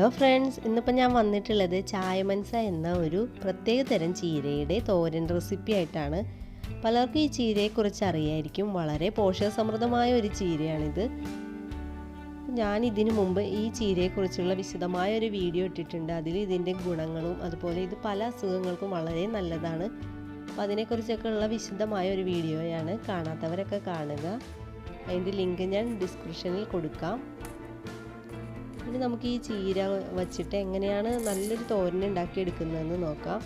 Hello friends, ഇന്നിപ്പോൾ ഞാൻ വന്നിട്ടുള്ളത് ചായമൻസ എന്ന ഒരു പ്രത്യേക തരം ചീരയുടെ തോരൻ റെസിപ്പി ആയിട്ടാണ്. പലർക്കും ഈ ചീരയെക്കുറിച്ച് അറിയായിരിക്കും. വളരെ പോഷകസമൃദ്ധമായ ഒരു ചീരയാണിത്. ഞാൻ ഇതിനു മുമ്പ് ഈ ചീരയെക്കുറിച്ചുള്ള വിശദമായ ഒരു വീഡിയോ ഇട്ടിട്ടുണ്ട്. അതിൽ ഇതിൻ്റെ ഗുണങ്ങളും അതുപോലെ ഇത് പല അസുഖങ്ങൾക്കും വളരെ നല്ലതാണ്. അപ്പോൾ അതിനെക്കുറിച്ചൊക്കെ ഉള്ള വിശദമായ ഒരു വീഡിയോയാണ്. കാണാത്തവരൊക്കെ കാണുക. അതിൻ്റെ ലിങ്ക് ഞാൻ ഡിസ്ക്രിപ്ഷനിൽ കൊടുക്കാം. ഇനി നമുക്ക് ഈ ചീര വച്ചിട്ട് എങ്ങനെയാണ് നല്ലൊരു തോരൻ ഉണ്ടാക്കിയെടുക്കുന്നതെന്ന് നോക്കാം.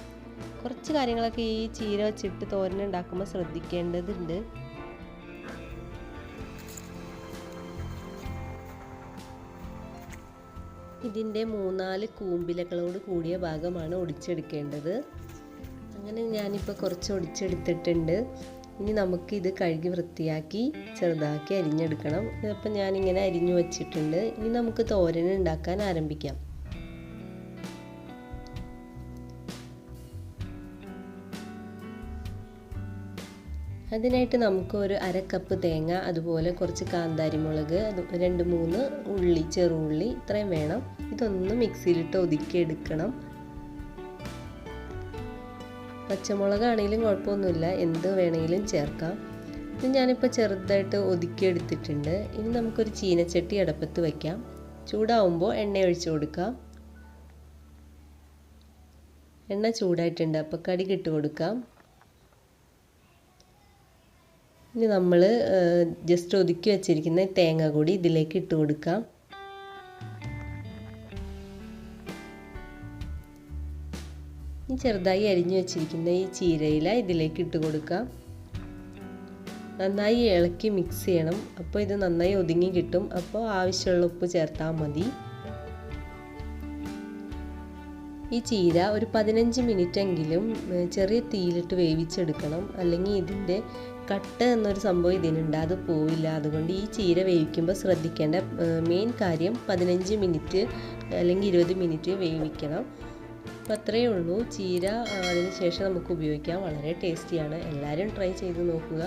കുറച്ച് കാര്യങ്ങളൊക്കെ ഈ ചീര വച്ചിട്ട് തോരൻ ഉണ്ടാക്കുമ്പോൾ ശ്രദ്ധിക്കേണ്ടതുണ്ട്. ഇതിൻ്റെ 3-4 കൂമ്പിലകളോട് കൂടിയ ഭാഗമാണ് ഒടിച്ചെടുക്കേണ്ടത്. അങ്ങനെ ഞാനിപ്പോൾ കുറച്ച് ഒടിച്ചെടുത്തിട്ടുണ്ട്. ഇനി നമുക്കിത് കഴുകി വൃത്തിയാക്കി ചെറുതാക്കി അരിഞ്ഞെടുക്കണം. ഇതിപ്പോൾ ഞാനിങ്ങനെ അരിഞ്ഞു വച്ചിട്ടുണ്ട്. ഇനി നമുക്ക് തോരൻ ഉണ്ടാക്കാൻ ആരംഭിക്കാം. അതിനായിട്ട് നമുക്ക് ഒരു 1/2 കപ്പ് തേങ്ങ, അതുപോലെ കുറച്ച് കാന്താരിമുളക്, 2-3 ഉള്ളി, ചെറുള്ളി ഇത്രയും വേണം. ഇതൊന്ന് മിക്സിയിലിട്ട് ഒതുക്കിയെടുക്കണം. പച്ചമുളകാണെങ്കിലും കുഴപ്പമൊന്നുമില്ല, എന്ത് വേണമെങ്കിലും ചേർക്കാം. ഇത് ഞാനിപ്പോൾ ചെറുതായിട്ട് ഒതുക്കിയെടുത്തിട്ടുണ്ട്. ഇനി നമുക്കൊരു ചീനച്ചട്ടി അടുപ്പത്ത് വയ്ക്കാം. ചൂടാവുമ്പോൾ എണ്ണ ഒഴിച്ചു കൊടുക്കാം. എണ്ണ ചൂടായിട്ടുണ്ട്, അപ്പോൾ കടുക് ഇട്ട് കൊടുക്കാം. ഇനി നമ്മൾ ജസ്റ്റ് ഒതുക്കി വച്ചിരിക്കുന്ന തേങ്ങ കൂടി ഇതിലേക്ക് ഇട്ട് കൊടുക്കാം. ഇനി ചെറുതായി അരിഞ്ഞു വെച്ചിരിക്കുന്ന ഈ ചീരയില ഇതിലേക്ക് ഇട്ട് കൊടുക്കാം. നന്നായി ഇളക്കി മിക്സ് ചെയ്യണം. അപ്പോൾ ഇത് നന്നായി ഒതുങ്ങി കിട്ടും. അപ്പോൾ ആവശ്യമുള്ള ഉപ്പ് ചേർത്താൽ മതി. ഈ ചീര ഒരു 15 മിനിറ്റ് എങ്കിലും ചെറിയ തീയിലിട്ട് വേവിച്ചെടുക്കണം. അല്ലെങ്കിൽ ഇതിൻ്റെ കട്ട് എന്നൊരു സംഭവം ഇതിനുണ്ട്, അത് പോവില്ല. അതുകൊണ്ട് ഈ ചീര വേവിക്കുമ്പോൾ ശ്രദ്ധിക്കേണ്ട മെയിൻ കാര്യം 15 മിനിറ്റ് അല്ലെങ്കിൽ 20 മിനിറ്റ് വേവിക്കണം. അപ്പോൾ അത്രയേ ഉള്ളൂ. ചീര അതിന് ശേഷം നമുക്ക് ഉപയോഗിക്കാം. വളരെ ടേസ്റ്റിയാണ്. എല്ലാവരും ട്രൈ ചെയ്ത് നോക്കുക.